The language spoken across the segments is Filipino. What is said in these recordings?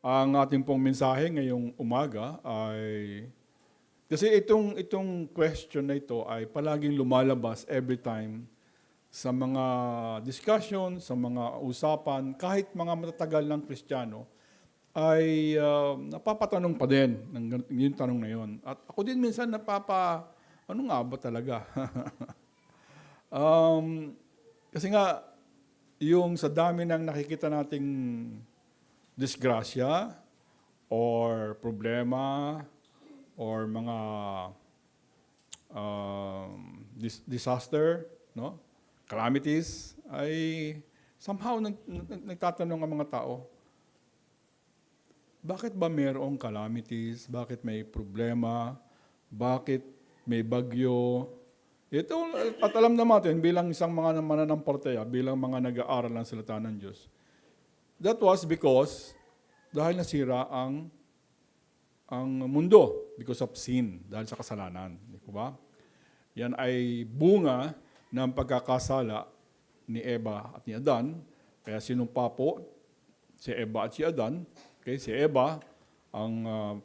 Ang ating pong mensahe ngayong umaga ay, kasi itong question na ito ay palaging lumalabas every time sa mga discussion, sa mga usapan, kahit mga matatagal ng Kristiyano, ay napapatanong pa din ng yung tanong na yun. At ako din minsan ano nga ba talaga? Kasi nga, yung sa dami ng nakikita nating disgrasya or problema or mga disaster, no? Calamities, ay somehow nagtatanong ang mga tao, bakit ba mayroong calamities? Bakit may problema? Bakit may bagyo? Ito, at alam naman natin, bilang isang mga mananampalataya, bilang mga nag-aaral ng salita ng Diyos, that was because dahil nasira ang mundo because of sin, dahil sa kasalanan. Di ba? Yan ay bunga ng pagkakasala ni Eva at ni Adan. Kaya sinumpa po si Eva at si Adan. Okay, si Eva, ang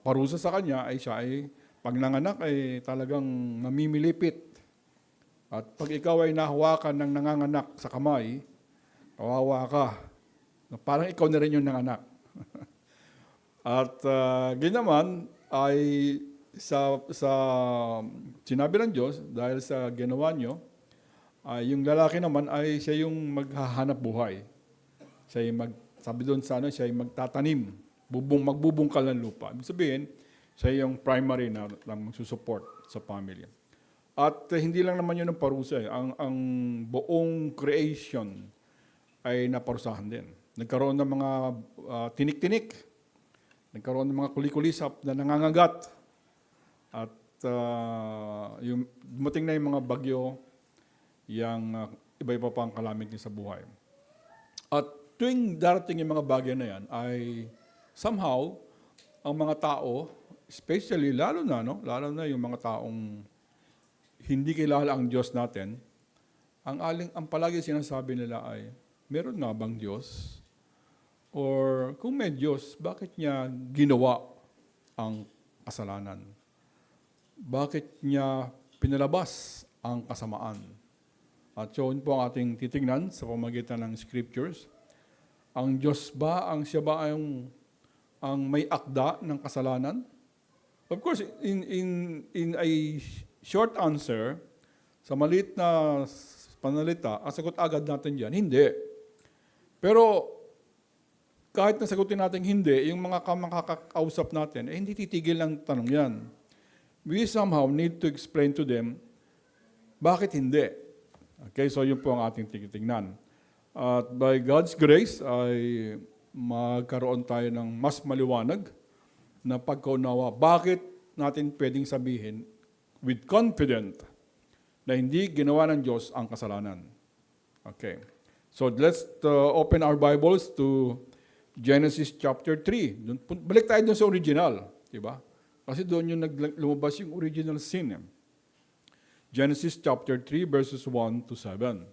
parusa sa kanya ay siya ay pag nanganak ay talagang mamimilipit. At pag ikaw ay nahawakan ng nanganganak sa kamay, kawawa ka. Parang ikaw na rin yung nanganak. At ginaman ay sa sinabi ng Diyos, dahil sa ginawa nyo, yung lalaki naman ay siya yung maghahanap buhay. Siya yung sabi doon sa siya yung magtatanim, magbubungkal ng lupa. Ibig sabihin, siya yung primary na magsusupport sa family. At hindi lang naman yun ang parusa. Ang buong creation ay naparusahan din. Nagkaroon ng mga tinik-tinik. Nagkaroon ng mga kulikulisap na nangangagat. At yung dumating na yung mga bagyo, yung iba-iba pang calamity sa buhay. At tuwing darating yung mga bagyo na yan, ay somehow, ang mga tao, especially, lalo na yung mga taong hindi kilala ang Diyos natin, ang palagi sinasabi nila ay, meron nga bang Diyos? Or kung may Diyos, bakit niya ginawa ang kasalanan? Bakit niya pinalabas ang kasamaan? At yun po ang ating titignan sa pamamagitan ng scriptures. Ang Diyos ba, siya ba ang may akda ng kasalanan? Of course, in a short answer, sa maliit na panalita, ang sagot agad natin dyan, hindi. Pero kahit nasagutin natin hindi, yung mga makakausap natin, hindi titigil ang tanong yan. We somehow need to explain to them, bakit hindi? Okay, so yun po ang ating titignan. At by God's grace, ay magkaroon tayo ng mas maliwanag na pagkaunawa. Bakit natin pwedeng sabihin with confident na hindi ginawa ng Diyos ang kasalanan? Okay. So let's open our Bibles to Genesis chapter 3. Balik tayo doon sa original, di ba? Kasi doon yung lumabas yung original sin. Genesis chapter 3 verses 1 to 7.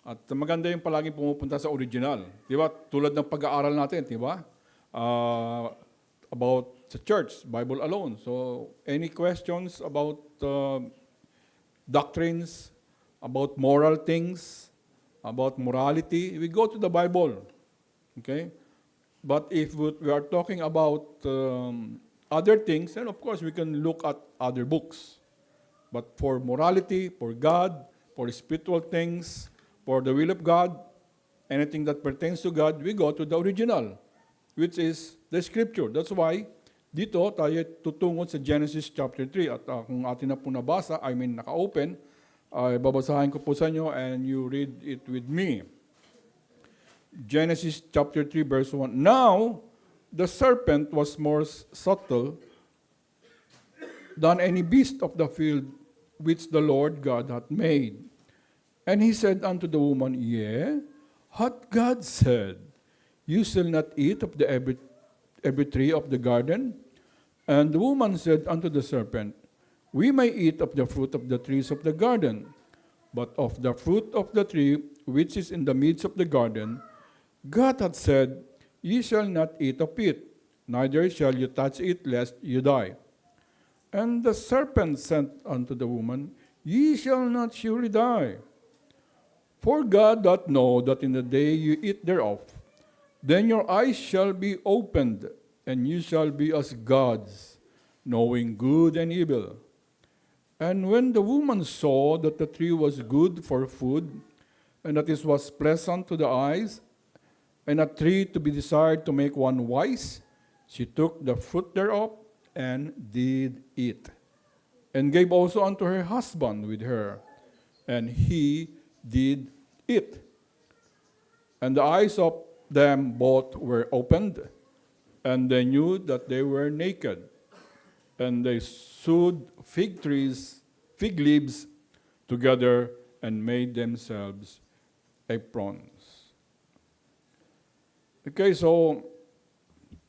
At maganda yung palaging pumupunta sa original. Di ba? Tulad ng pag-aaral natin, di ba? About the church, Bible alone. So, any questions about doctrines, about moral things, about morality, we go to the Bible. Okay? But if we are talking about other things, then of course we can look at other books. But for morality, for God, for spiritual things, for the will of God, anything that pertains to God, we go to the original, which is the Scripture. That's why, dito tayo tutungo sa Genesis chapter 3. At kung atin na po nabasa, naka-open, ay babasahin ko po sa inyo and you read it with me. Genesis chapter 3 verse 1. Now, the serpent was more subtle than any beast of the field which the Lord God hath made. And he said unto the woman, Yea, hath God said, You shall not eat of the every tree of the garden? And the woman said unto the serpent, We may eat of the fruit of the trees of the garden, but of the fruit of the tree which is in the midst of the garden, God hath said, ye shall not eat of it, neither shall you touch it, lest you die. And the serpent said unto the woman, Ye shall not surely die. For God doth know that in the day you eat thereof, then your eyes shall be opened, and you shall be as gods, knowing good and evil. And when the woman saw that the tree was good for food, and that it was pleasant to the eyes, and a tree to be desired to make one wise, she took the fruit thereof, and did eat, and gave also unto her husband with her, and he did eat. And the eyes of them both were opened, and they knew that they were naked. And they sewed fig leaves together, and made themselves aprons. Okay, so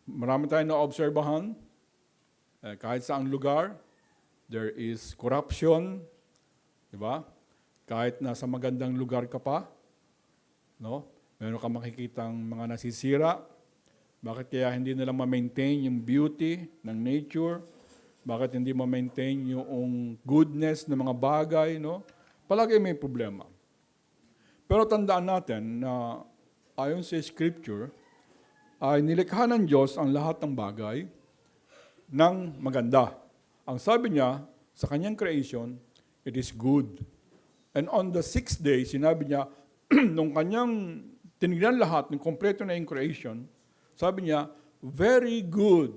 marami tayong na-obserbahan. Kahit saang lugar, there is corruption, di ba? Kahit nasa magandang lugar ka pa, no? Meron ka makikitang mga nasisira. Bakit kaya hindi nila ma-maintain yung beauty ng nature? Bakit hindi ma-maintain yung goodness ng mga bagay, no? Palagi may problema. Pero tandaan natin na ayon sa Scripture, ay nilikha ng Diyos ang lahat ng bagay ng maganda. Ang sabi niya, sa kanyang creation, it is good. And on the sixth day, sinabi niya, nung kanyang tinignan lahat, ng kompleto na yung creation, sabi niya, very good.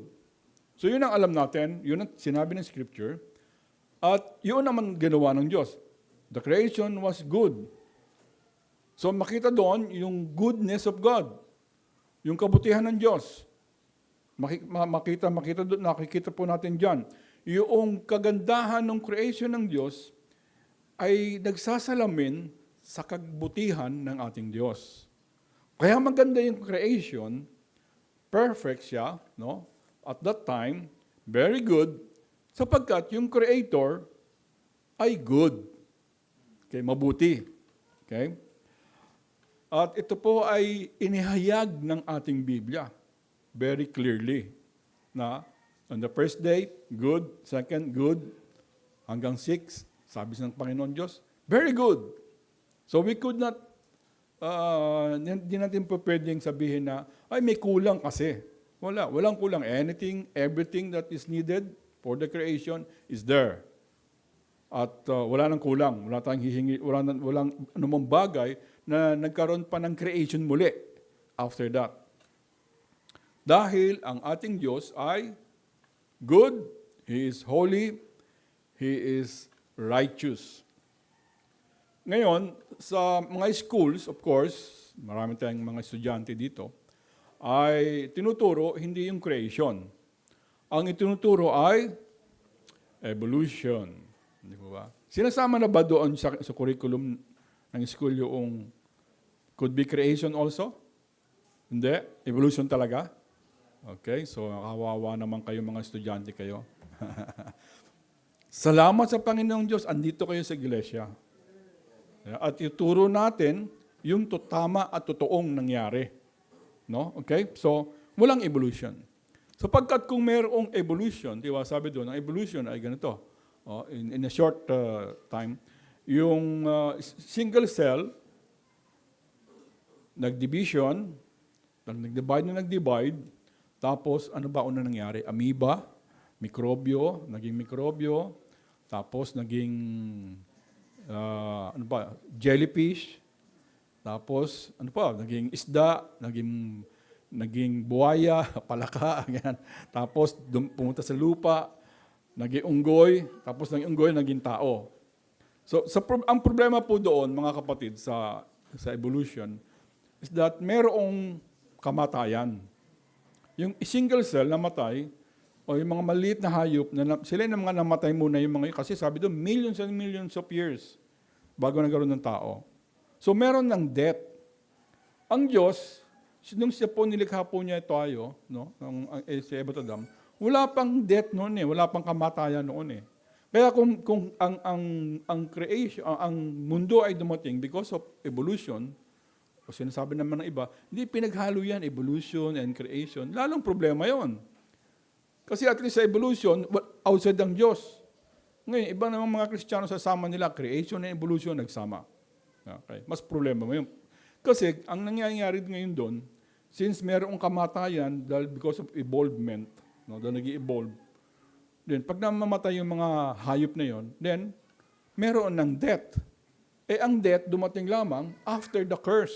So yun ang alam natin, yun ang sinabi ng Scripture, at yun naman ginawa ng Diyos. The creation was good. So makita doon yung goodness of God, yung kabutihan ng Diyos. Nakikita po natin dyan. Yung kagandahan ng creation ng Diyos ay nagsasalamin sa kabutihan ng ating Diyos. Kaya maganda yung creation, perfect siya, no? At that time, very good, sapagkat yung Creator ay good. Okay, mabuti. Okay? At ito po ay inihayag ng ating Biblia very clearly na on the first day, good. Second, good. Hanggang 6, sabi ng Panginoon Diyos, very good. So we could not, hindi natin po pwedeng sabihin na, ay may kulang kasi. Walang kulang. Anything, everything that is needed for the creation is there. At wala nang kulang. Wala tayong hihingi, walang anumang bagay na nagkaroon pa ng creation muli after that. Dahil ang ating Diyos ay good, He is holy, He is righteous. Ngayon, sa mga schools, of course, marami tayong mga estudyante dito, ay tinuturo hindi yung creation. Ang itinuturo ay evolution. Hindi po ba? Sinasama na ba doon sa curriculum ng school yung could be creation also? Hindi? Evolution talaga? Okay, so kawawa naman kayo mga estudyante kayo. Salamat sa Panginoong Diyos, andito kayo sa iglesia. At ituro natin yung tama at totoong nangyari. No? Okay? So, walang evolution. Sapagkat kung mayroong evolution, diba, sabi doon, ang evolution ay ganito. In a short time, yung single cell, nag-division, nag-divide, tapos ano ba una nangyari? Amoeba, naging mikrobyo, tapos naging jellyfish, tapos naging isda, naging buhaya, palaka, ganyan. Tapos pumunta sa lupa, naging unggoy, tapos naging unggoy, naging tao. So ang problema po doon, mga kapatid, sa evolution, is that merong kamatayan. Yung single cell namatay, o yung mga maliit na hayop, sila yung mga namatay muna yung mga, kasi sabi doon, millions and millions of years bago nagkaroon ng tao. So meron ng death. Ang Diyos, nung siya po nilikha po niya tayo, no, si Eva at Adam, wala pang death noon wala pang kamatayan noon Kaya kung ang creation, ang mundo ay dumating because of evolution, O sinasabi naman ng iba, hindi pinaghalo yan, evolution and creation. Lalong problema yon. Kasi at least sa evolution, outside ng Diyos. Ngayon, iba namang mga Kristiyano sasama nila, creation and evolution, nagsama. Okay. Mas problema mo yun. Kasi, ang nangyayari ngayon doon, since merong kamatayan, dahil because of evolvement, no, dahil nag-i-evolve, then pag namamatay yung mga hayop na yon, then, meron ng death. Ang death dumating lamang after the curse.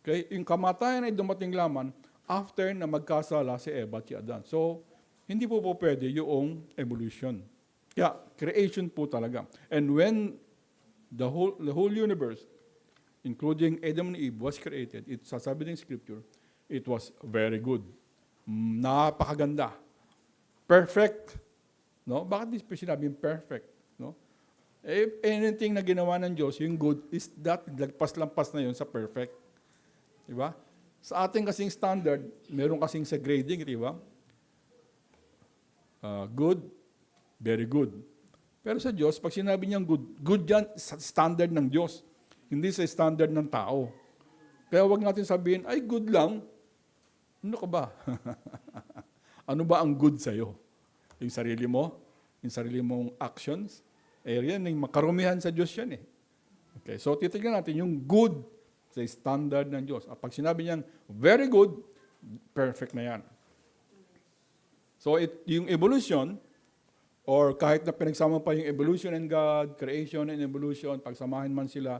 Okay? Yung kamatayan ay dumating lamang after na magkasala si Eva at si Adan. So, hindi po pwede yung evolution. Kaya, creation po talaga. And when the whole universe, including Adam and Eve, was created, sasabi ng Scripture, it was very good. Napakaganda. Perfect. No? Bakit di sinabing perfect? No? Anything na ginawa ng Diyos, yung good, is that, lagpas-lampas na yun sa perfect. Diba? Sa ating kasing standard, meron kasing sa grading, diba? Good, very good. Pero sa Diyos, pag sinabi niyang good, good yan sa standard ng Diyos, hindi sa standard ng tao. Kaya wag natin sabihin, ay good lang. Ano ka ba? Ano ba ang good sa'yo? Yung sarili mo? Yung sarili mong actions? Yan, yung makarumihan sa Diyos yan eh. Okay, so titignan natin yung good sa standard ng Diyos. At pag sinabi niyang very good, perfect na yan. So yung evolution, or kahit na pinagsama pa yung evolution and God, creation and evolution, pagsamahin man sila,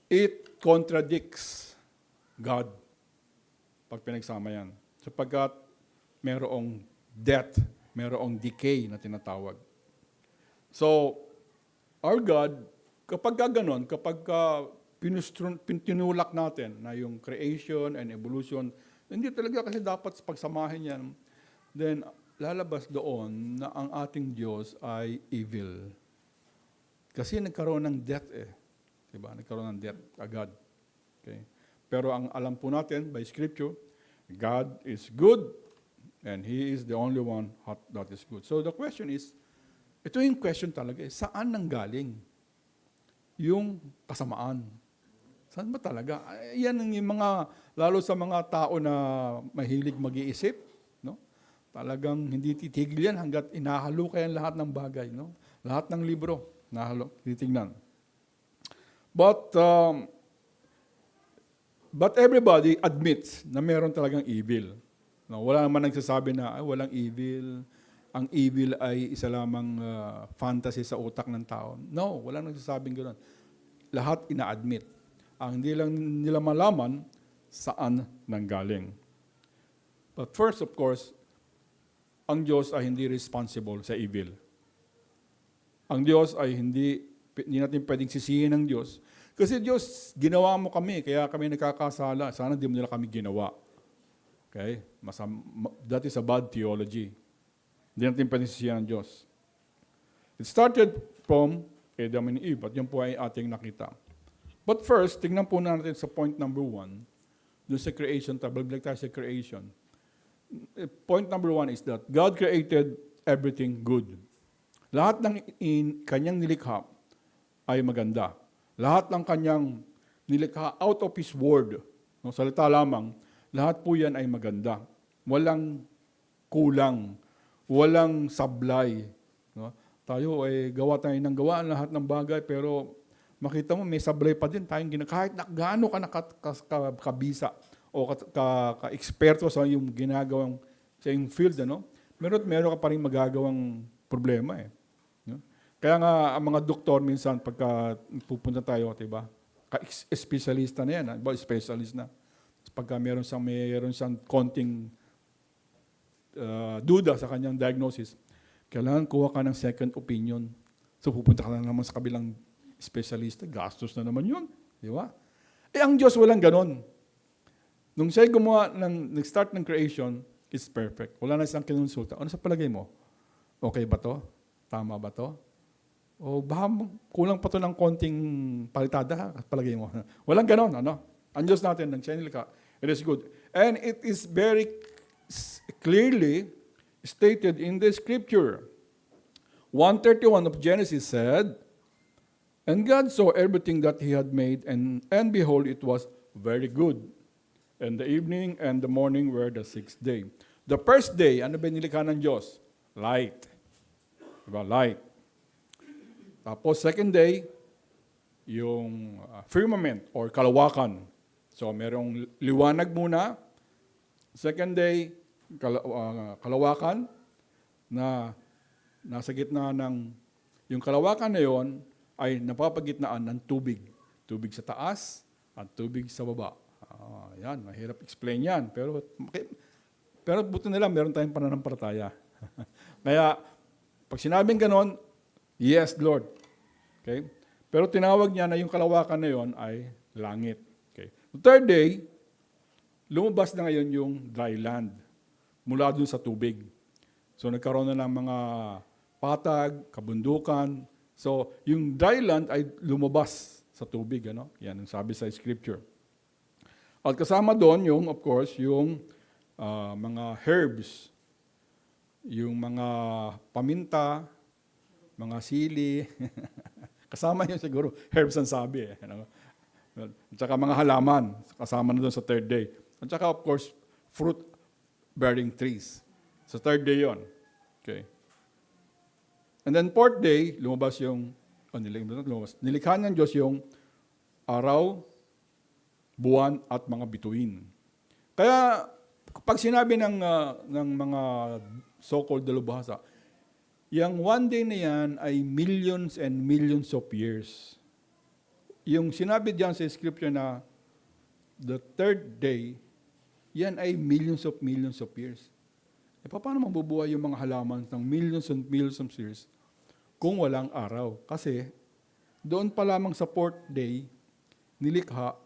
it contradicts God pag pinagsama yan. Sapagkat merong death, merong decay na tinatawag. So, our God, kapag gano'n, kapag tinulak natin na yung creation and evolution, hindi talaga kasi dapat pagsamahin yan, then lalabas doon na ang ating Diyos ay evil. Kasi nagkaroon ng death eh. Diba? Nagkaroon ng death agad. Okay? Pero ang alam po natin by Scripture, God is good and He is the only one that is good. So the question is, ito yung question talaga eh, saan nanggaling yung kasamaan? Saan ba talaga? Yan yung mga, lalo sa mga tao na mahilig mag-iisip, no? Talagang hindi titigil yan hanggat inahalo kayan lahat ng bagay, no? Lahat ng libro, nahalo, titignan. But everybody admits na meron talagang evil. No, wala naman nagsasabi na walang evil. Ang evil ay isa lamang fantasy sa utak ng tao. No, wala nagsasabing gano'n. Lahat ina-admit. Ang hindi lang nila malaman saan nanggaling. But first, of course, ang Diyos ay hindi responsible sa evil. Ang Diyos ay hindi natin pwedeng sisihin ng Diyos. Kasi Diyos, ginawa mo kami, kaya kami nagkakasala. Sana di mo nila kami ginawa. Okay? That is a bad theology. Hindi natin pwedeng sisihin ng Diyos. It started from Adam and Eve, at yun po ay ating nakita. But first, tingnan po natin sa point number 1, doon sa creation, balik tayo sa creation. Point number 1 is that God created everything good. Lahat ng kanyang nilikha ay maganda. Lahat ng kanyang nilikha out of His word, no, salita lamang, lahat po yan ay maganda. Walang kulang, walang sablay. No? Tayo ay gawa tayo ng gawa lahat ng bagay, pero makita mo may sablay pa din tayong kahit na gaano ka nakabisa o ka-eksperto sa yung ginagawang sa yung field, ano? Meron ka pa rin magagawang problema eh. No? Kaya nga ang mga doktor minsan pagka pupunta tayo, 'di ba? Ka-espesyalista na 'yan, specialist na. Pagka meron siyang konting duda sa kanyang diagnosis, kailangan kuha ka ng second opinion. So pupunta ka na naman sa kabilang specialista, gastos na naman 'yun, 'di ba? Ang Diyos walang ganon. Nung siya nag-start ng creation, it's perfect. Wala na siyang kinonsulta. Ano sa palagay mo? Okay ba to? Tama ba to? O baka kulang pa to ng konting palitada, palagay mo. Walang ganon, ano? Ang Diyos natin, ng channel ka, it is good. And it is very clearly stated in the Scripture. 1:31 of Genesis said, And God saw everything that he had made, and behold, it was very good. And the evening and the morning were the sixth day. The first day, ano ba nilikha ng Diyos? Light. Diba? Light. Tapos second day, yung firmament or kalawakan. So merong liwanag muna. Second day, kalawakan na nasa gitna ng, yung kalawakan na yon ay napapagitnaan ng tubig. Tubig sa taas at tubig sa baba. Yan, mahirap explain yan. Pero buti nila, meron tayong pananampalataya. Kaya, pag sinabing ganon, yes, Lord. Okay? Pero tinawag niya na yung kalawakan na yon ay langit. Okay? The third day, lumabas na ngayon yung dry land mula dun sa tubig. So nagkaroon na ng mga patag, kabundukan. So yung dry land ay lumabas sa tubig. Ano? Yan ang sabi sa scripture. At kasama doon yung, of course, yung mga herbs, yung mga paminta, mga sili. Kasama yun siguro, herbs ang sabi. Ano? At saka mga halaman, kasama na doon sa third day. At saka, of course, fruit-bearing trees. Sa third day yon. Okay. And then fourth day, lumabas yung, nilikha ng Diyos yung araw, buwan, at mga bituin. Kaya, pag sinabi ng mga so-called dalubhasa, yung one day na yan ay millions and millions of years. Yung sinabi diyan sa scripture na the third day, yan ay millions of years. E paano mabubuhay yung mga halaman ng millions and millions of years kung walang araw? Kasi doon pa lamang sa fourth day, nilikha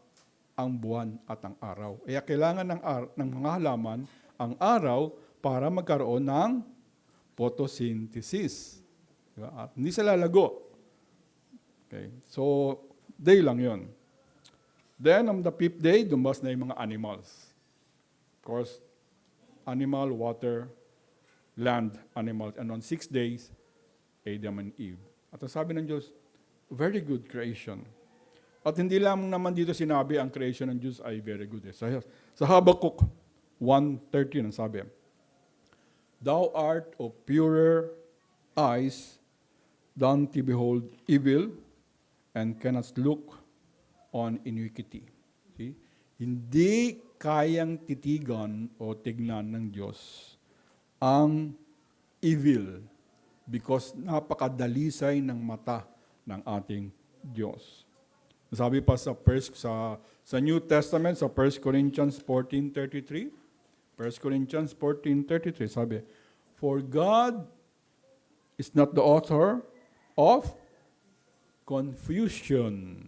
ang buwan at ang araw. Kaya kailangan ng mga halaman ang araw para magkaroon ng photosynthesis. Diba? At hindi sila lalago. Okay. So, day lang yon. Then, on the fifth day, dumas na yung mga animals. Of course, animal, water, land, animals. And on 6 days, Adam and Eve. At ang sabi ng Diyos, very good creation. At hindi lang naman dito sinabi ang creation ng Diyos ay very good. Sa Habakkuk 1:13, ang sabi, Thou art of purer eyes than to behold evil, and cannot look on iniquity. See? Hindi kayang titigan o tignan ng Diyos ang evil because napakadalisay ng mata ng ating Diyos. Sabi pa sa New Testament, sa 1 Corinthians 14:33, 1 Corinthians 14:33, sabi, For God is not the author of confusion,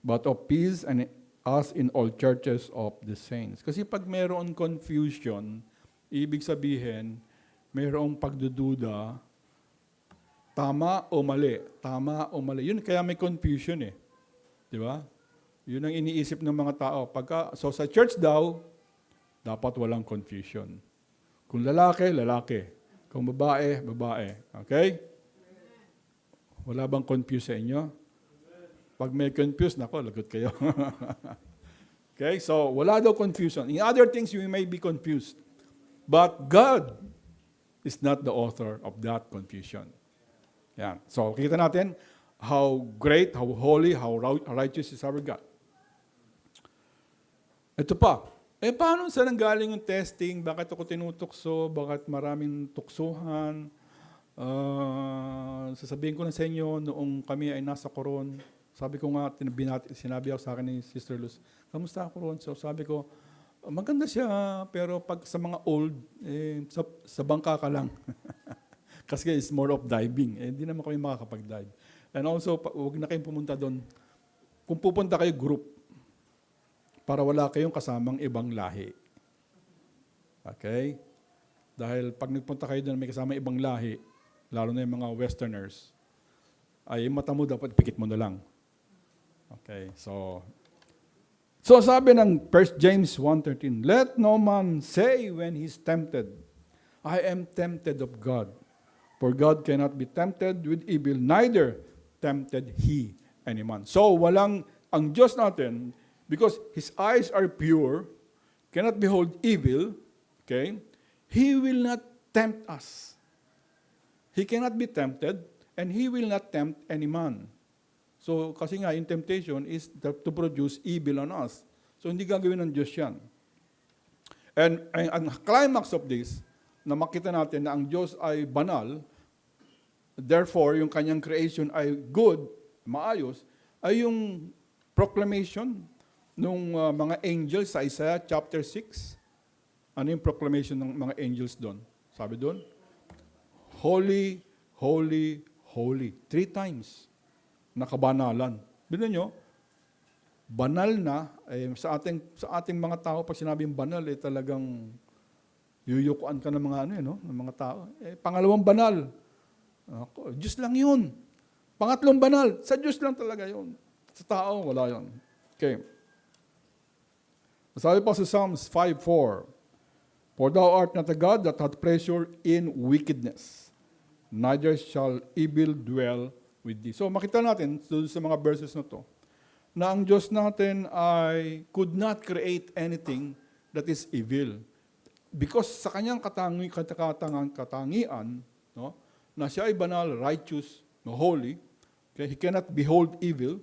but of peace, and as in all churches of the saints. Kasi pag mayroon confusion, ibig sabihin, mayroong pagdududa, tama o mali, tama o mali. Yun kaya may confusion eh. Di ba? Yun ang iniisip ng mga tao. So sa church daw, dapat walang confusion. Kung lalaki, lalaki. Kung babae, babae. Okay? Wala bang confused sa inyo? Pag may confused, nako, lagot kayo. Okay? So, wala daw confusion. In other things, you may be confused. But God is not the author of that confusion. Yan. So, kita natin how great, how holy, how righteous is our God. Ito pa. Paano saan nanggaling yung testing? Bakit ako tinutukso? Bakit maraming tuksuhan? Sasabihin ko na sa inyo, noong kami ay nasa Coron, sabi ko nga, sinabi ako sa akin ni Sister Luz, kamusta ako Coron? So sabi ko, maganda siya, pero pag sa mga old, sa bangka ka lang. Kasi it's more of diving. Hindi naman kami makakapag-dive. And also, huwag na kayong pumunta doon. Kung pupunta kayo, group. Para wala kayong kasamang ibang lahi. Okay? Dahil pag nagpunta kayo doon, may kasamang ibang lahi, lalo na yung mga westerners, ay mata mo dapat pikit mo na lang. Okay, so sabi ng 1 James 1:13, Let no man say when he's tempted, I am tempted of God. For God cannot be tempted with evil, neither tempted he any man. So, ang Diyos natin, because His eyes are pure, cannot behold evil, okay, He will not tempt us. He cannot be tempted, and He will not tempt any man. So, kasi nga, in temptation is to produce evil on us. So, hindi gagawin ng Diyos yan. And ang climax of this, na makita natin na ang Diyos ay banal, therefore, yung kanyang creation ay good, maayos, ay yung proclamation ng mga angels sa Isaiah chapter 6. Ano yung proclamation ng mga angels doon? Sabi doon, Holy, holy, holy. 3 times. Nakabanalan. Bilang nyo, banal na, sa ating mga tao, pag sinabing banal, talagang yuyukuan ka ng mga ng mga tao. Pangalawang banal. Ako, Diyos lang yun. Pangatlong banal, sa Diyos lang talaga yun. Sa tao, wala yun. Okay. Sabi pa sa Psalms 5:4, For thou art not a God that hath pleasure in wickedness, neither shall evil dwell with thee. So makita natin sa mga verses na to, na ang Diyos natin ay could not create anything that is evil. Because sa kanyang katangian, no, na siya ay banal, righteous, holy, okay, He cannot behold evil,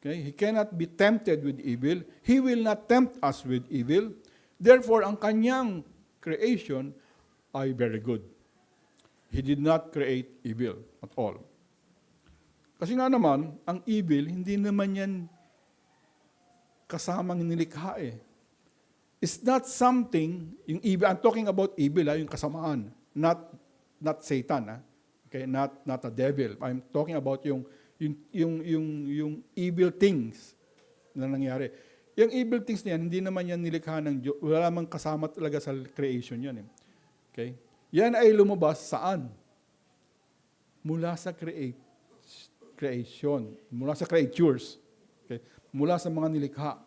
okay, He cannot be tempted with evil, He will not tempt us with evil. Therefore, ang kanyang creation ay very good. He did not create evil at all. Kasi nga naman, ang evil, hindi naman yan kasamang nilikha eh. It's not something, yung evil, I'm talking about evil, yung kasamaan, not Satan, okay, not a devil. I'm talking about yung evil things na nangyari. Yung evil things niyan, hindi naman yan nilikha ng Diyos, wala namang kasama talaga sa creation yan. Okay? Yan ay lumabas saan? Mula sa creation, mula sa creatures, okay? Mula sa mga nilikha.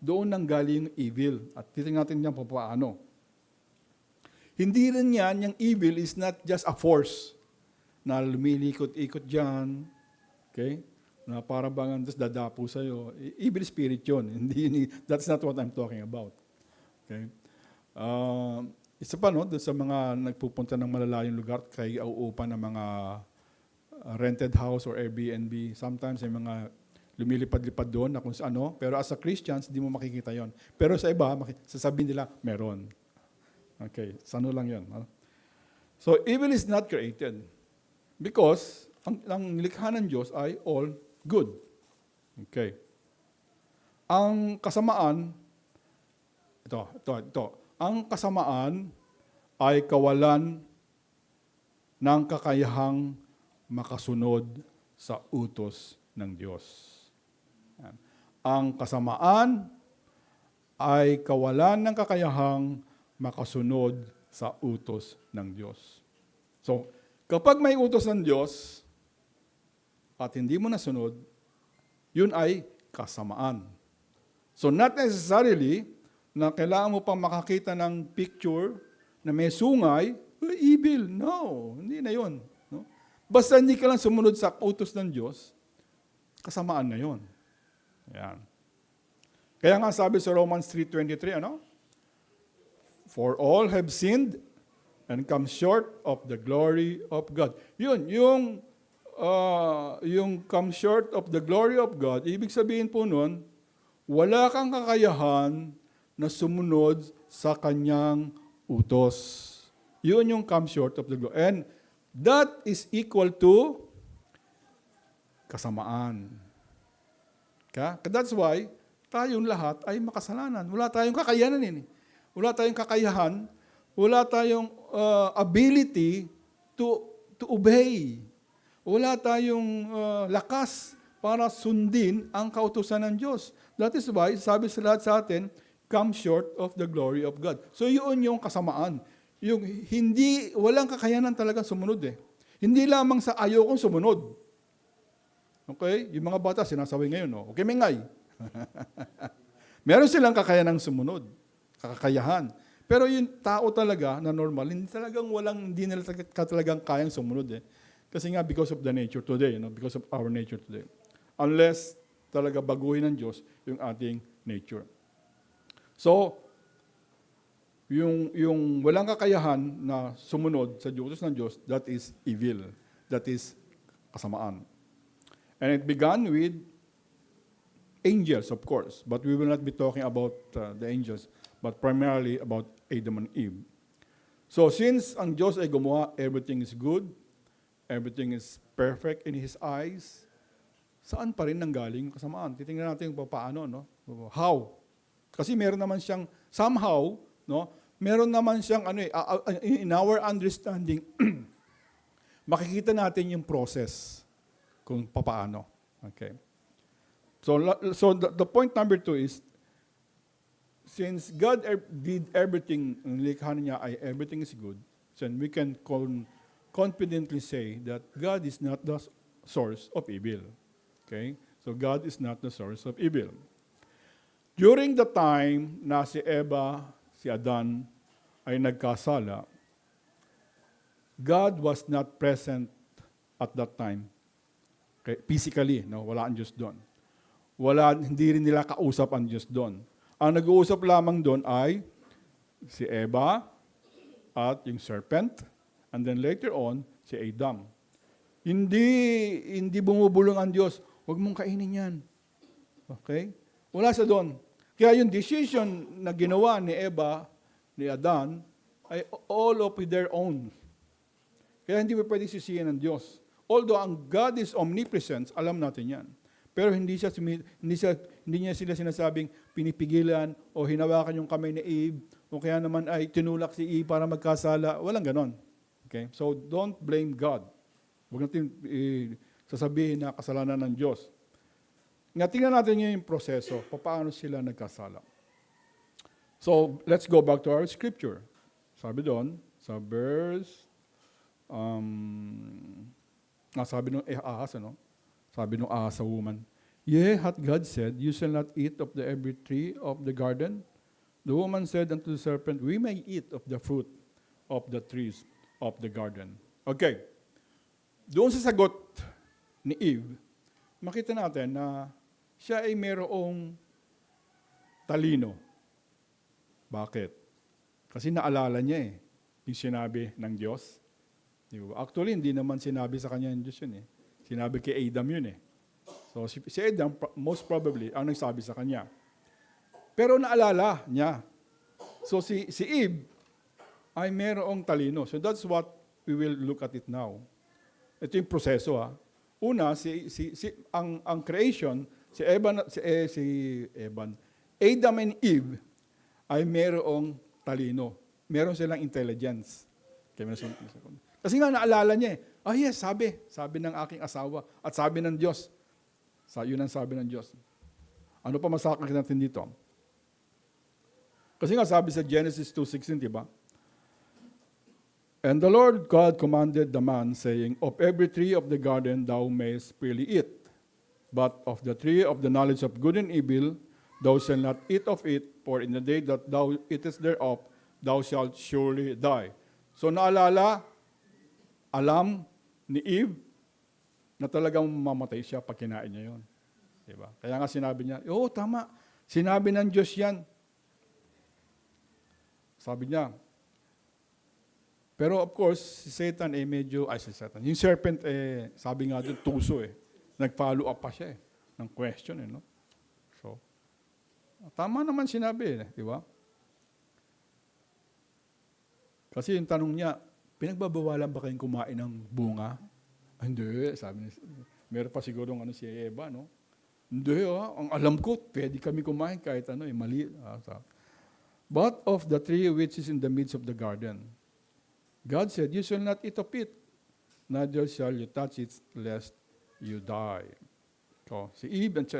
Doon nang galing yung evil. At titingnan natin yan paano. Hindi rin yan, yung evil is not just a force na lumilikot-ikot dyan, okay? Na parang bang dadapo sa'yo. Evil spirit yun. That's not what I'm talking about. Okay? Isa pa, no, sa mga nagpupunta ng malalayong lugar, kay auupa ng mga rented house or Airbnb, sometimes may mga lumilipad-lipad doon na kung ano, pero as a Christians, di mo makikita yon. Pero sa iba, sasabihin nila, meron. Okay, sano lang yun. So, evil is not created because ang nilikha ng Diyos ay all good. Okay. Ang kasamaan, ito. Ang kasamaan ay kawalan ng kakayahang makasunod sa utos ng Diyos. Ang kasamaan ay kawalan ng kakayahang makasunod sa utos ng Diyos. So, kapag may utos ng Diyos at hindi mo nasunod, yun ay kasamaan. So, not necessarily na kailangan mo pang makakita ng picture na may sungay, evil. No, hindi na yun. No? Basta hindi ka lang sumunod sa utos ng Diyos, kasamaan na yun. Ayan. Kaya nga sabi sa Romans 3:23, For all have sinned and come short of the glory of God. Yun, yung come short of the glory of God, ibig sabihin po nun, wala kang kakayahan na sumunod sa kanyang utos. Yun yung come short of the glory. And that is equal to kasamaan. Okay? That's why tayong lahat ay makasalanan. Wala tayong kakayanan Wala tayong kakayahan, wala tayong ability to obey. Wala tayong lakas para sundin ang kautusan ng Diyos. That is why, sabi sa lahat sa atin, come short of the glory of God. So yun yung kasamaan. Yung walang kakayanan talaga sumunod Hindi lamang sa ayokong sumunod. Okay? Yung mga bata, sinasabi ngayon, okay, mengay. Meron silang kakayanang sumunod. Kakayahan. Pero yung tao talaga na normal, hindi nila talagang kayang sumunod Kasi nga, because of the nature today, because of our nature today. Unless talaga baguhin ng Diyos yung ating nature. So, yung walang kakayahan na sumunod sa utos ng Diyos, that is evil. That is kasamaan. And it began with angels, of course. But we will not be talking about the angels, but primarily about Adam and Eve. So since ang Diyos ay gumawa, everything is good, everything is perfect in His eyes, saan pa rin nanggaling yung kasamaan? Titingnan natin kung paano, no? How? Kasi meron naman siyang, somehow, no? Meron naman siyang, in our understanding, makikita natin yung process kung paano. Okay. So the point number 2 is, since God did everything, ang likha niya ay everything is good, so we can confidently say that God is not the source of evil. Okay? So God is not the source of evil. During the time na si Eva, si Adan ay nagkasala, God was not present at that time. Okay? Physically, no? Wala ang Diyos doon. Hindi rin nila kausap ang Diyos doon. Ang nag-uusap lamang doon ay si Eva at yung serpent, and then later on, si Adam. Hindi bumubulong ang Diyos, huwag mong kainin yan. Okay? Wala sa doon. Kaya yung decision na ginawa ni Eva, ni Adan, ay all of their own. Kaya hindi pa pwede sisihin ng Diyos. Although ang God is omnipresent, alam natin yan. Pero hindi niya sila sinasabing pinipigilan o hinawakan yung kamay ni Eve o kaya naman ay tinulak si Eve para magkasala. Walang ganon. Okay? So don't blame God. Huwag natin sasabihin na kasalanan ng Diyos. Nga tingnan natin yung proseso, paano sila nagkasala. So let's go back to our scripture. Sabi doon, sa verse, sabi nung Ahas, sabi nung Ahas sa woman, "Yea, hath God said, you shall not eat of the every tree of the garden? The woman said unto the serpent, we may eat of the fruit of the trees of the garden." Okay. Doon sa sagot ni Eve, makita natin na siya ay mayroong talino. Bakit? Kasi naalala niya yung sinabi ng Diyos. Actually, hindi naman sinabi sa kanya ng Diyos yun Sinabi kay Adam yun So si Adam, most probably, ang nagsabi sa kanya. Pero naalala niya. So si Eve ay mayroong talino. So that's what we will look at it now. Ito yung proseso Una, ang creation, Adam and Eve ay mayroong talino. Meron silang intelligence. Kasi nga naalala niya yes, sabi ng aking asawa at sabi ng Diyos. Yun ang sabi ng Diyos. Ano pa masakit natin dito? Kasi nga sabi sa Genesis 2:16, diba? "And the Lord God commanded the man, saying, Of every tree of the garden thou mayest freely eat, but of the tree of the knowledge of good and evil thou shalt not eat of it, for in the day that thou eatest thereof, thou shalt surely die." So naalala, alam ni Eve na talagang mamatay siya pag kinain niya yun. Diba? Kaya nga sinabi niya, tama. Sinabi ng Diyos yan. Sabi niya. Pero of course, si Satan yung serpent sabi nga doon, tuso Nag-follow up pa siya ng question So, tama naman sinabi di ba? Kasi yung tanong niya, pinagbabawalan ba kayong kumain ng bunga? Hindi, sabi niya. Meron pa siguro si Eva, Hindi, ang alam ko, pwede kami kumain kahit mali. "But of the tree which is in the midst of the garden, God said, you shall not eat of it, neither shall you touch it, lest you die." So, si Eve at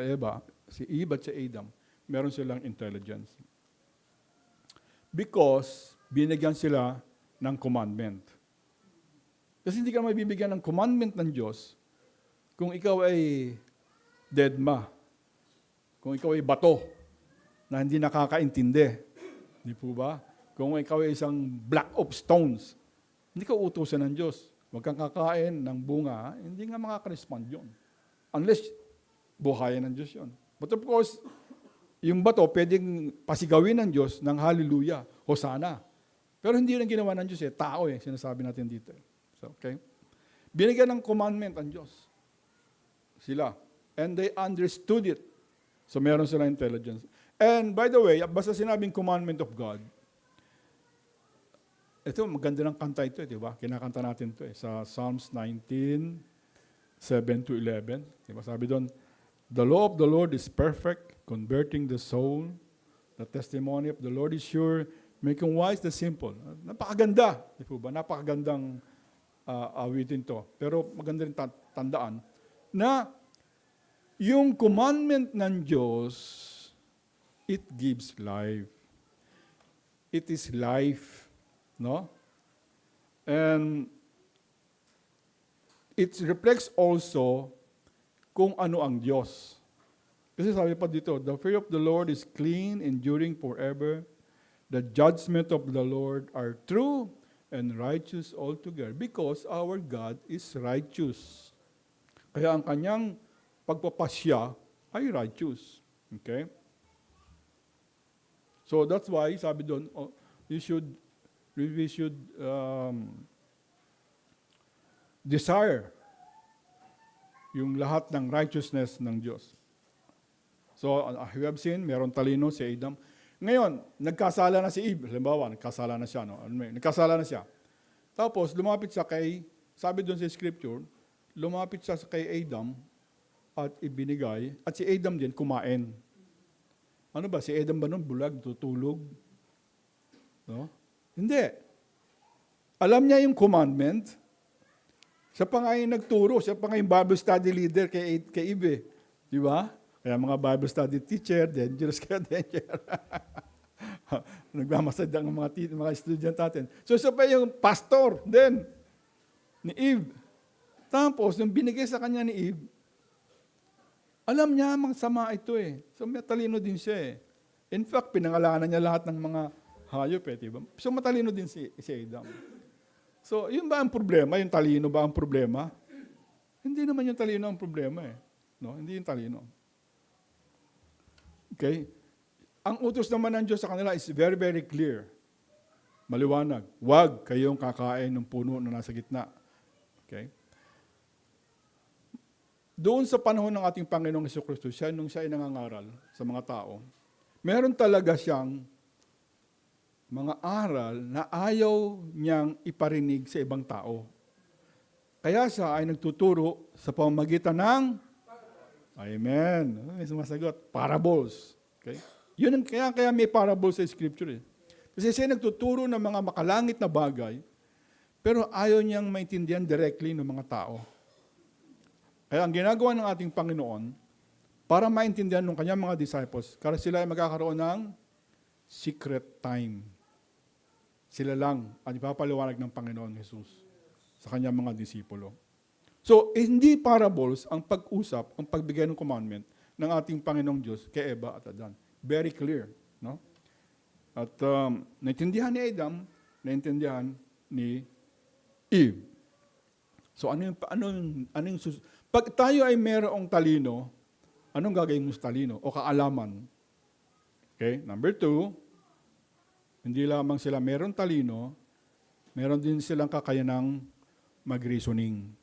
si Adam, meron silang intelligence. Because binigyan sila ng commandment. Kasi hindi ka mabibigyan ng commandment ng Diyos kung ikaw ay deadma, kung ikaw ay bato na hindi nakakaintindi. Di po ba? Kung ikaw ay isang block of stones, hindi ka utusan ng Diyos. Huwag kang kakain ng bunga, hindi nga makaka-respond yun. Unless buhayan ng Diyos yun. But of course, yung bato pwedeng pasigawin ng Diyos ng hallelujah, Hosanna. Pero hindi yun ang ginawa ng Diyos tao sinasabi natin dito. So, okay? Binigyan ng commandment ang Diyos. Sila. And they understood it. So meron silang intelligence. And by the way, basta sinabing commandment of God, ito, maganda ng kanta ito, di ba? Kinakanta natin ito sa Psalms 19, 7-11. Di ba? Sabi doon, the law of the Lord is perfect, converting the soul. The testimony of the Lord is sure, making wise the simple. Napakaganda. Di ba? Napakagandang awitin to. Pero maganda rin tandaan na yung commandment ng Diyos, it gives life. It is life. No? And it reflects also kung ano ang Diyos. Kasi sabi pa dito, the fear of the Lord is clean, enduring forever. The judgment of the Lord are true and righteous altogether, because our God is righteous. Kaya ang kanyang pagpapasya ay righteous. Okay? So that's why, sabi doon, we should desire yung lahat ng righteousness ng Diyos. So, we have seen, meron talino si Adam. Ngayon, nagkasala na si Eve. Halimbawa, nagkasala na siya. Nagkasala na siya. Tapos, lumapit siya kay, sabi doon sa scripture, lumapit siya kay Adam at ibinigay, at si Adam din kumain. Ano ba? Si Adam ba nun bulag, tutulog? No? Hindi. Alam niya yung commandment. Siya pa nga yung nagturo. Siya pa nga yung Bible study leader kay Eve. Di ba? Kaya mga Bible study teacher, dangerous kaya danger. Nagmamasad ang mga estudyant natin. So siya pa yung pastor din ni Eve. Tapos, nung binigay sa kanya ni Eve, alam niya masama ito So matalino din siya In fact, pinangalanan niya lahat ng mga hayop diba? So matalino din si Adam. So, yun ba ang problema? Yung talino ba ang problema? Hindi naman yung talino ang problema No? Hindi yung talino. Okay? Ang utos naman ng Diyos sa kanila is very, very clear. Maliwanag. Huwag kayong kakain ng puno na nasa gitna. Okay? Doon sa panahon ng ating Panginoong Jesucristo, nung siya ay nangangaral sa mga tao, meron talaga siyang mga aral na ayaw niyang iparinig sa ibang tao. Kaya siya ay nagtuturo sa pamamagitan ng Amen. May sumasagot. Parables. Okay? Yun kaya may parables sa scripture Kasi siya nagtuturo ng mga makalangit na bagay, pero ayaw niyang maintindihan directly ng mga tao. Kaya ang ginagawa ng ating Panginoon, para maintindihan ng kanyang mga disciples, kasi sila ay magkakaroon ng secret time. Sila lang ang ipapaliwanag ng Panginoon Jesus sa kanyang mga disipulo. So, hindi parables ang pag-usap, ang pagbigay ng commandment ng ating Panginoong Diyos kay Eva at Adan. Very clear. No? At naintindihan ni Adam, naintindihan ni Eve. So, pag tayo ay mayroong talino, anong gagawin mo sa talino? O kaalaman. Okay? Number 2, hindi lamang sila mayroong talino, meron din silang kakayanang mag-reasoning.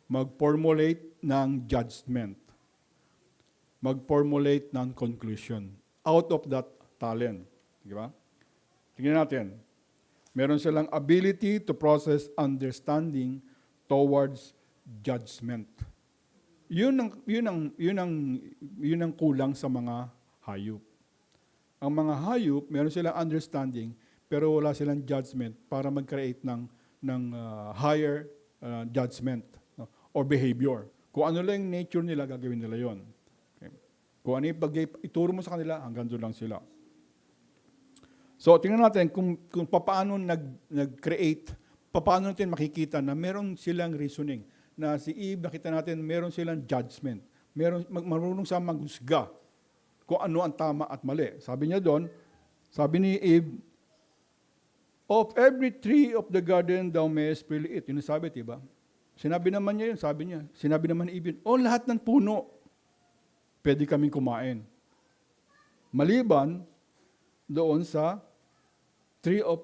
Mag-formulate ng judgment. Mag-formulate ng conclusion. Out of that talent. Di ba? Tingnan natin. Meron silang ability to process understanding towards judgment. Yun ang kulang sa mga hayop. Ang mga hayop, meron silang understanding, pero wala silang judgment para mag-create ng higher judgment or behavior. Kung ano lang yung nature nila, gagawin nila yon. Okay. Kung ano yung ituro mo sa kanila, hanggang doon lang sila. So, tingnan natin kung paano nag-create, paano natin makikita na meron silang reasoning. Na si Eve, nakita natin, meron silang judgment. Marunong siya maghusga kung ano ang tama at mali. Sabi niya doon, sabi ni Eve, Of every tree of the garden thou mayest freely eat. Yun ang sabi, diba? Sinabi naman niya yun, sabi niya. Sinabi naman ni Eve, lahat ng puno, pwede kaming kumain. Maliban doon sa tree of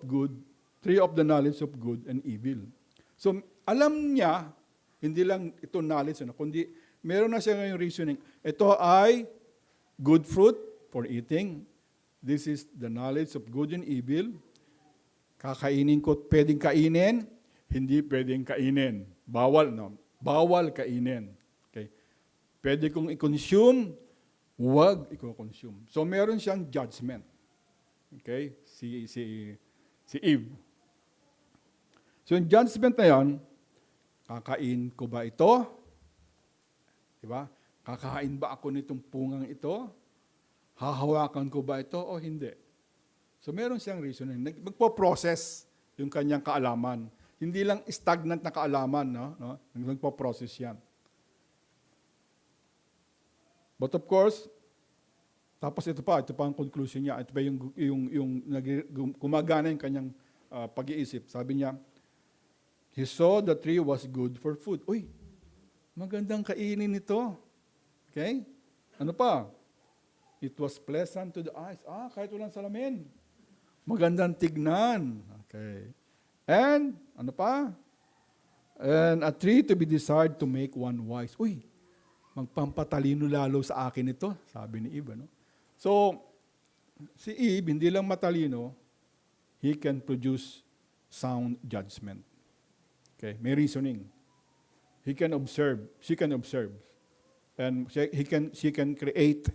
the knowledge of good and evil. So, alam niya, hindi lang ito knowledge, kundi meron na siya ngayong reasoning. Ito ay good fruit for eating. This is the knowledge of good and evil. Kakainin ko, pwedeng kainin, hindi pwedeng kainin. Bawal, no? Bawal kainin. Okay? Pwede kong i-consume, huwag i-consume. So, meron siyang judgment. Okay? Si Eve. So, yung judgment na yan, kakain ko ba ito? Diba? Kakain ba ako nitong pungang ito? Hahawakan ko ba ito o hindi? So, meron siyang reasoning. Magpo-process yung kanyang kaalaman. Hindi lang stagnant na kaalaman, no? Magpo-process yan. But of course, tapos ito pa ang conclusion niya. Ito pa yung gumagana yung kanyang pag-iisip. Sabi niya, he saw the tree was good for food. Uy, magandang kainin ito. Okay? Ano pa? It was pleasant to the eyes. Kahit walang salamin. Magandang tignan. Okay. And, ano pa? And a tree to be desired to make one wise. Uy, magpampatalino lalo sa akin ito, sabi ni Eve. No? So, si Eve, hindi lang matalino, he can produce sound judgment. Okay, may reasoning. He can observe, she can observe. And she can create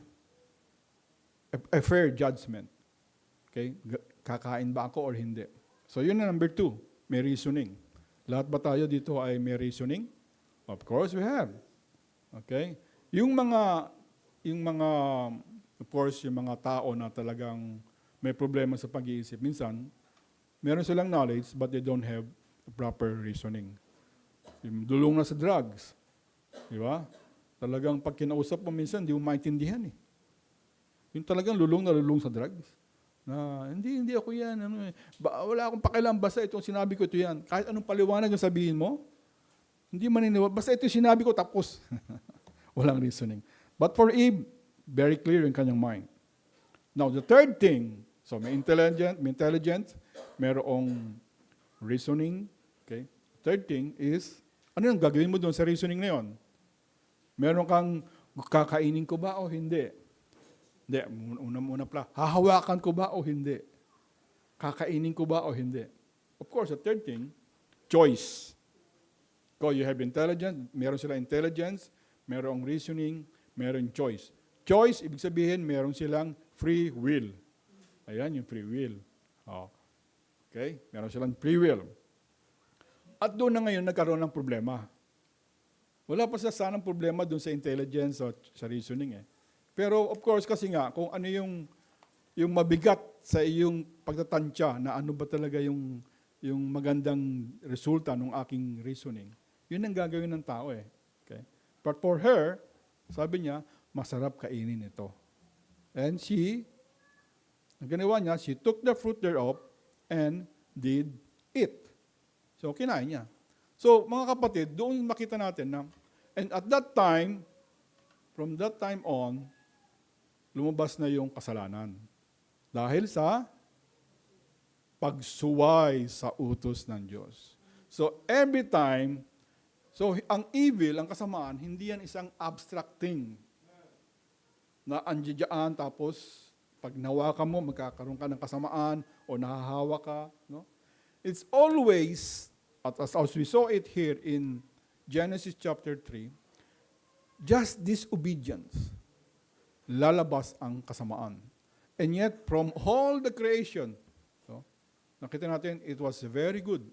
a fair judgment. Okay? Kakain ba ako or hindi? So, yun na number 2. May reasoning. Lahat ba tayo dito ay may reasoning? Of course, we have. Okay? Yung mga, of course, yung mga tao na talagang may problema sa pag-iisip, minsan, meron silang knowledge but they don't have proper reasoning. Yung dulong na sa drugs. Di ba? Talagang pag kinausap mo minsan, hindi mo maintindihan eh. Yung talagang lulong sa drugs. Na, hindi ako yan. Wala akong pakialam, basta itong sinabi ko ito yan. Kahit anong paliwanag yung sabihin mo, hindi maniniwala. Basta ito sinabi ko, tapos. Walang reasoning. But for Eve, very clear in kanyang mind. Now, the third thing, so may intelligent, merong reasoning. Okay? Third thing is, ano yung gagawin mo doon sa reasoning na yun? Meron kang, kakainin ko ba o hindi? Hindi, una pala, hahawakan ko ba o hindi? Kakainin ko ba o hindi? Of course, the third thing, choice. Because you have meron sila intelligence, merong reasoning, meron choice. Choice, ibig sabihin, meron silang free will. Ayan, yung free will. Okay? Meron silang free will. At doon na ngayon nagkaroon ng problema. Wala pa sa sanang problema doon sa intelligence o sa reasoning eh. Pero of course, kasi nga, kung ano yung mabigat sa iyong pagtatansya na ano ba talaga yung magandang resulta ng aking reasoning, yun ang gagawin ng tao eh. Okay? But for her, sabi niya, masarap kainin ito. And ang ginawa niya, she took the fruit thereof and did eat. So, kinain niya. So, mga kapatid, doon makita natin na, and at that time, from that time on, lumabas na yung kasalanan. Dahil sa pagsuway sa utos ng Diyos. So, every time, ang evil, ang kasamaan, hindi yan isang abstract thing na andiyan tapos pag nawakan mo, magkakaroon ka ng kasamaan o nahahawa ka. No? It's always, as we saw it here in Genesis chapter 3, just disobedience, lalabas ang kasamaan. And yet, from all the creation, nakita natin, it was very good.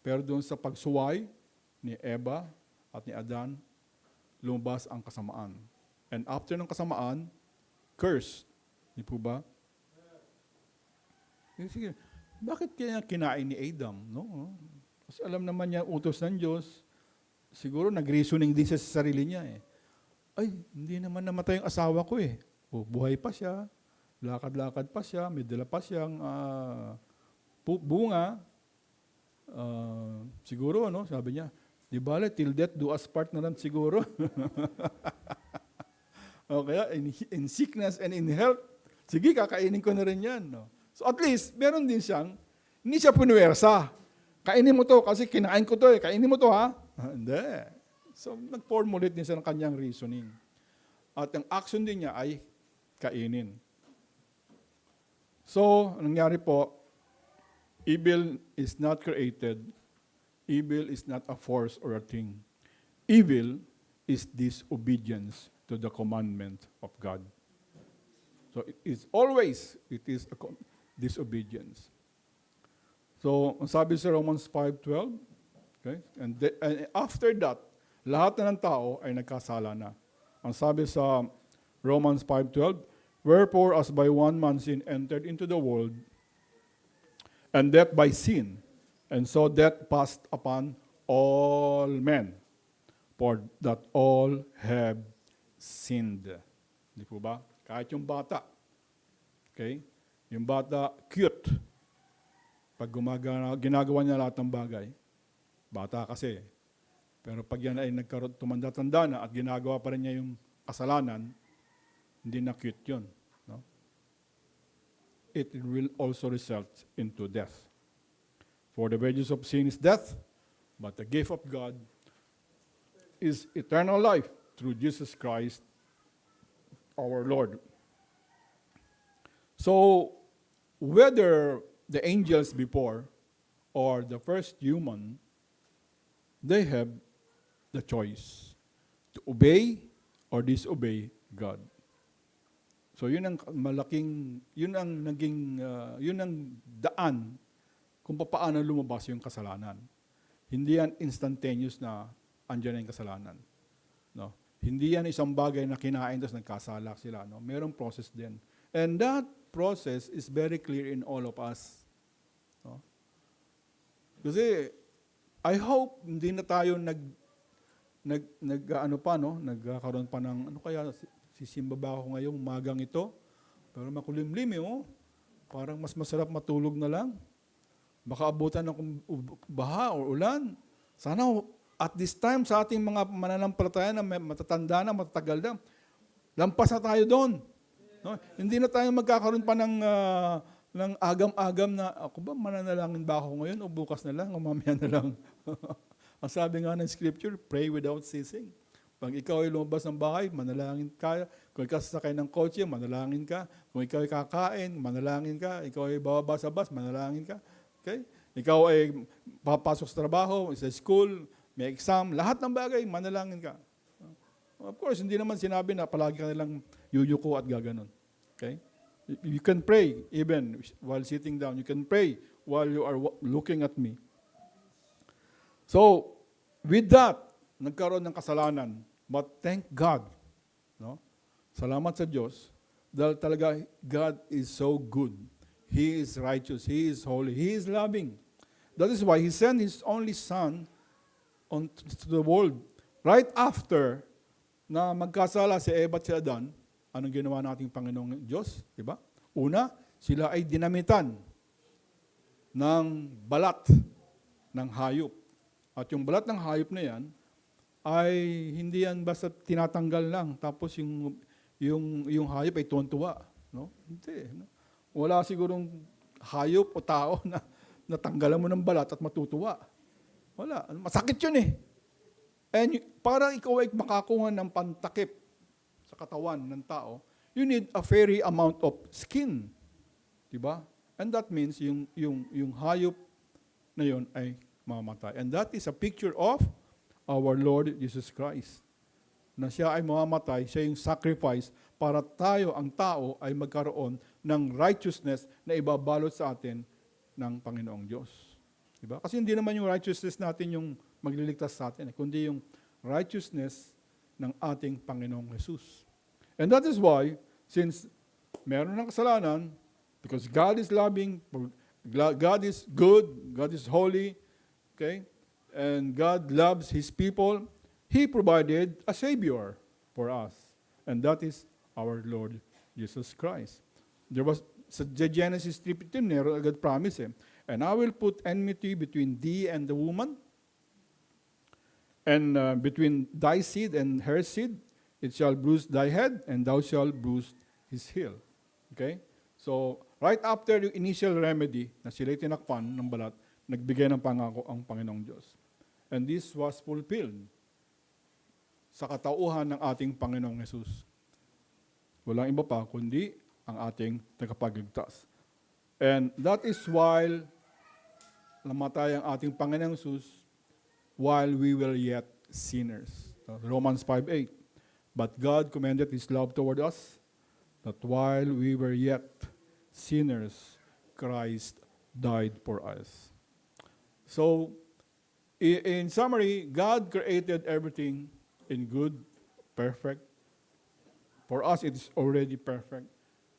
Pero doon sa pagsuway ni Eva at ni Adan, lumabas ang kasamaan. And after ng kasamaan, curse. Di po ba? Sige, bakit kaya kinain ni Adam? No? Kasi alam naman niya utos ng Diyos. Siguro nag-reasoning din siya sa sarili niya eh. Ay, hindi naman namatay yung asawa ko eh. Buhay pa siya, lakad-lakad pa siya, may dala pa siyang bunga, siguro, no, sabi niya, di bale, till death do us part na lang siguro. O kaya, in sickness and in health, sige, kakainin ko na rin yan. No? So at least, meron din siyang, hindi siya punuwersa. Kainin mo to kasi kinain ko to eh. Kainin mo to ha? Hindi. So nag-formulate din siya ng kanyang reasoning. At ang action din niya ay kainin. So, anong nangyari po, evil is not created. Evil is not a force or a thing. Evil is disobedience to the commandment of God. So it is a disobedience. So, ang sabi sa Romans 5:12, okay? And after that, lahat na ng tao ay nagkasala na. Ang sabi sa Romans 5:12, wherefore as by one man sin entered into the world, and death by sin, and so death passed upon all men, for that all have sinned. Di po ba? Kahit yung bata. Okay? Yung bata, cute. Pag ginagawa niya lahat ng bagay, bata kasi. Pero pag yan ay tumanda-tanda na at ginagawa pa rin niya yung kasalanan, hindi na cute yun. No? It will also result into death. For the wages of sin is death, but the gift of God is eternal life through Jesus Christ, our Lord. So, whether the angels before or the first human, they have the choice to obey or disobey God. So yun ang daan kung paano lumabas yung kasalanan. Hindi yan instantaneous na andyan na yung kasalanan. No? Hindi yan isang bagay na kinain tapos nagkasala sila. No? Merong process din. And that process is very clear in all of us. No? Kasi I hope hindi na tayo nagkakaroon pa ng ano kaya sisimba ba ako ngayong magang ito? Pero makulimlim oh. Parang mas masarap matulog na lang. Baka abutan ng baha o ulan. Sana at this time sa ating mga mananampalataya na matatanda na, matatagal na, lampas na tayo doon. No? Hindi na tayo magkakaroon pa ng agam-agam na, ako ba, mananalangin ba ako ngayon o bukas na lang o mamaya na lang? Ang sabi nga ng scripture, pray without ceasing. Pag ikaw ay lumabas ng bahay, manalangin ka. Kung ikaw sasakay ng kotse, manalangin ka. Kung ikaw ay kakain, manalangin ka. Ikaw ay bababa sa bus, manalangin ka. Okay? Ikaw ay papasok sa trabaho, sa school, may exam, lahat ng bagay, manalangin ka. Of course, hindi naman sinabi na palagi ka nilang yuyuko at gaganon. Okay? You can pray even while sitting down. You can pray while you are looking at me. So, with that, nagkaroon ng kasalanan. But thank God. No? Salamat sa Diyos. Dahil talaga, God is so good. He is righteous. He is holy. He is loving. That is why He sent His only Son to the world. Right after na magkasala si Eva at si Adan, anong ginawa nating Panginoong Diyos? Diba? Una, sila ay dinamitan ng balat ng hayop. At yung balat ng hayop na yan, ay hindi yan basta tinatanggal lang, tapos yung hayop ay tuwan-tuwa. No? Hindi. No? Wala sigurong hayop o tao na natanggalan mo ng balat at matutuwa. Wala. Masakit yun eh. And para ikaw ay makakuha ng pantakip sa katawan ng tao, you need a very amount of skin. Diba? And that means yung hayop na yun ay mamamatay. And that is a picture of our Lord Jesus Christ. Na siya ay mamamatay, siya yung sacrifice para tayo, ang tao, ay magkaroon ng righteousness na ibabalot sa atin ng Panginoong Diyos. Diba? Kasi hindi naman yung righteousness natin yung magliligtas sa atin, kundi yung righteousness ng ating Panginoong Jesus. And that is why, since meron ng kasalanan, because God is loving, God is good, God is holy, okay, and God loves His people, He provided a Savior for us. And that is our Lord Jesus Christ. sa Genesis 3:15, meron agad promise eh. And I will put enmity between thee and the woman, and between thy seed and her seed, it shall bruise thy head, and thou shalt bruise his heel. Okay? So, right after yung initial remedy, na sila'y tinakpan ng balat, nagbigay ng pangako ang Panginoong Diyos. And this was fulfilled sa katauhan ng ating Panginoong Yesus. Walang iba pa, kundi ang ating tagapagligtas. And that is while namatay ang ating Panginoong Yesus while we were yet sinners. Romans 5:8. But God commended His love toward us, that while we were yet sinners, Christ died for us. So, in summary, God created everything in good, perfect. For us, it is already perfect.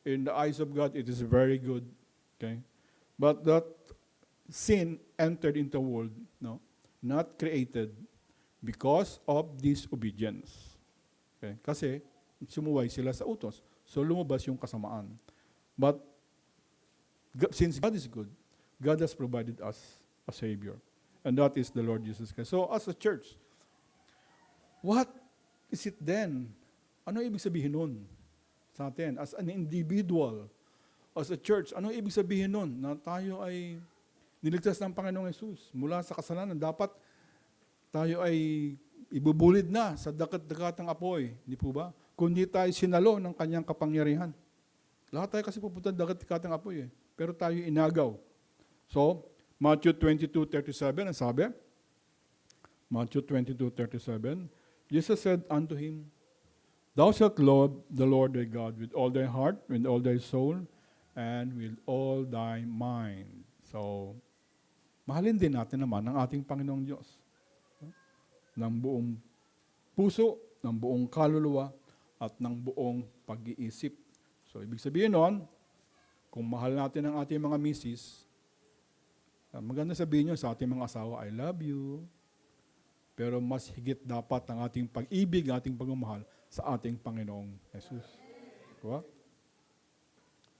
In the eyes of God, it is very good. Okay? But that sin entered into the world, no? Not created because of disobedience. Okay? Kasi sumuway sila sa utos. So lumabas yung kasamaan. But since God is good, God has provided us a Savior. And that is the Lord Jesus Christ. So as a church, what is it then? Ano ibig sabihin nun sa atin? As an individual, as a church, ano ibig sabihin nun? Na tayo ay niligtas ng Panginoong Yesus mula sa kasalanan. Dapat tayo ay ibubulid na sa dakat-dakatang apoy. Hindi po ba? Kundi tayo sinalo ng kanyang kapangyarihan. Lahat tayo kasi pupunta dakat-dakatang apoy eh. Pero tayo inagaw. So, Matthew 22:37, ang sabi? Matthew 22:37, Jesus said unto him, Thou shalt love the Lord thy God with all thy heart, with all thy soul, and with all thy mind. So, mahalin din natin naman ang ating Panginoong Diyos. Ng buong puso, ng buong kaluluwa, at ng buong pag-iisip. So, ibig sabihin nun, kung mahal natin ang ating mga misis, maganda sabihin nyo sa ating mga asawa, I love you. Pero mas higit dapat ang ating pag-ibig, ating pagmamahal sa ating Panginoong Jesus. Diba?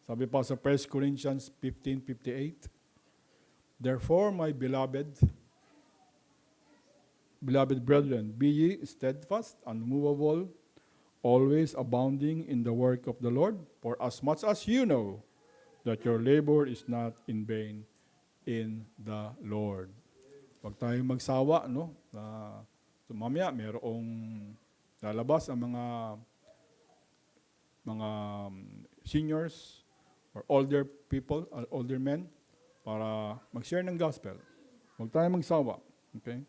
Sabi pa sa 1 Corinthians 15:58, Therefore, my beloved brethren, be ye steadfast, unmovable, always abounding in the work of the Lord, for as much as you know that your labor is not in vain in the Lord. Huwag tayong magsawa, no? So mamaya, mayroong lalabas ang mga seniors or older people, older men, para mag-share ng gospel. Huwag tayong magsawa. Okay?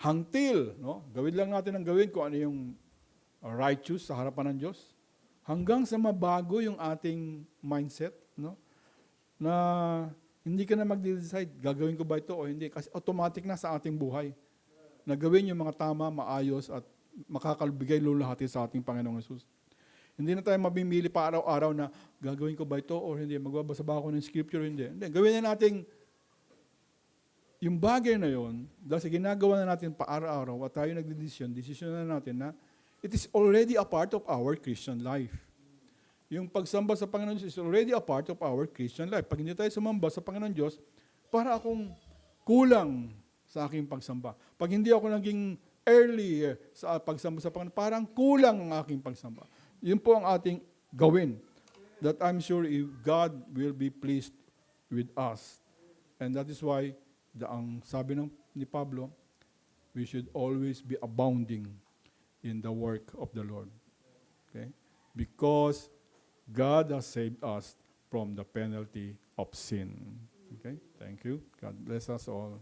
Hangtil, no? Gawin lang natin ang gawin kung ano yung righteous sa harapan ng Diyos. Hanggang sa mabago yung ating mindset, no? Na hindi ka na mag-decide, gagawin ko ba ito o hindi. Kasi automatic na sa ating buhay. Na gawin yung mga tama, maayos, at makakalbigay lulahati sa ating Panginoong Yesus. Hindi na tayo mabimili pa araw-araw na gagawin ko ba ito o hindi, magbabasa ba ako ng scripture o hindi. Hindi, gawin na natin yung bagay na yon, dahil sa ginagawa na natin pa araw-araw at tayo nagdedesisyon na natin na it is already a part of our Christian life. Yung pagsamba sa Panginoon Diyos is already a part of our Christian life. Pag hindi tayo sumamba sa Panginoon Diyos, para akong kulang sa aking pagsamba. Pag hindi ako naging early sa pagsamba sa Panginoon, parang kulang ang aking pagsamba. Yun po ang ating gawin. That I'm sure if God will be pleased with us. And that is why, ang sabi ni Pablo, we should always be abounding in the work of the Lord. Okay? Because God has saved us from the penalty of sin. Okay? Thank you. God bless us all.